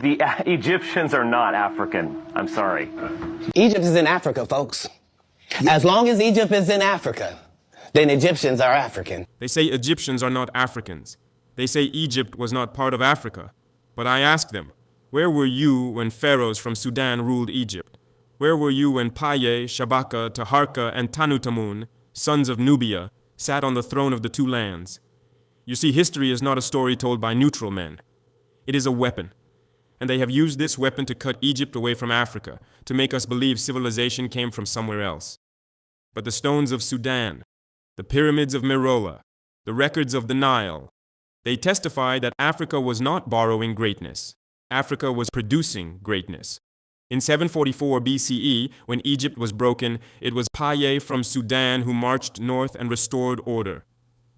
The Egyptians are not African. I'm sorry. Egypt is in Africa, folks. As long as Egypt is in Africa, then Egyptians are African. They say Egyptians are not Africans. They say Egypt was not part of Africa. But I ask them, where were you when pharaohs from Sudan ruled Egypt? Where were you when Paye, Shabaka, Taharka, and Tanutamun, sons of Nubia, sat on the throne of the two lands? You see, history is not a story told by neutral men. It is a weapon. And they have used this weapon to cut Egypt away from Africa, to make us believe civilization came from somewhere else. But the stones of Sudan, the pyramids of Meroe, the records of the Nile, they testify that Africa was not borrowing greatness. Africa was producing greatness. In 744 BCE, when Egypt was broken, it was Paye from Sudan who marched north and restored order.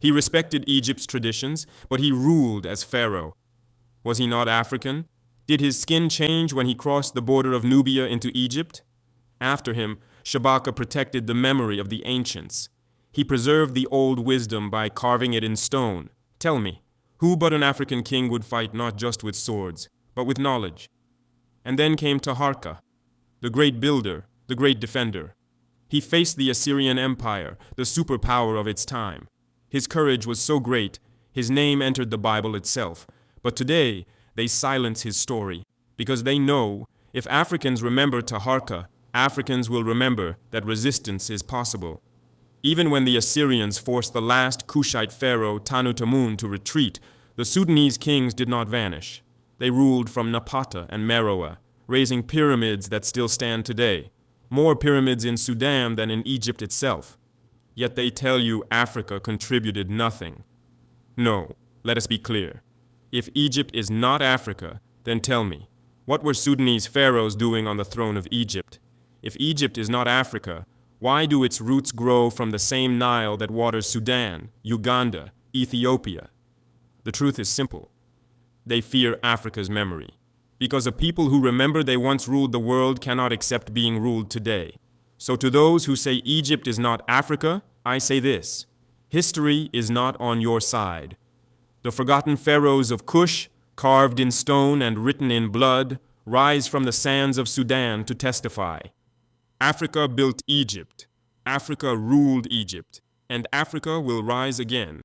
He respected Egypt's traditions, but he ruled as pharaoh. Was he not African? Did his skin change when he crossed the border of Nubia into Egypt? After him, Shabaka protected the memory of the ancients. He preserved the old wisdom by carving it in stone. Tell me, who but an African king would fight not just with swords, but with knowledge? And then came Taharka, the great builder, the great defender. He faced the Assyrian Empire, the superpower of its time. His courage was so great, his name entered the Bible itself. But today, they silence his story, because they know if Africans remember Taharka, Africans will remember that resistance is possible. Even when the Assyrians forced the last Kushite pharaoh Tanutamun to retreat, the Sudanese kings did not vanish. They ruled from Napata and Meroe, raising pyramids that still stand today, more pyramids in Sudan than in Egypt itself. Yet they tell you Africa contributed nothing. No, let us be clear. If Egypt is not Africa, then tell me, what were Sudanese pharaohs doing on the throne of Egypt? If Egypt is not Africa, why do its roots grow from the same Nile that waters Sudan, Uganda, Ethiopia? The truth is simple. They fear Africa's memory, because a people who remember they once ruled the world cannot accept being ruled today. So to those who say Egypt is not Africa, I say this: history is not on your side. The forgotten pharaohs of Kush, carved in stone and written in blood, rise from the sands of Sudan to testify. Africa built Egypt, Africa ruled Egypt, and Africa will rise again.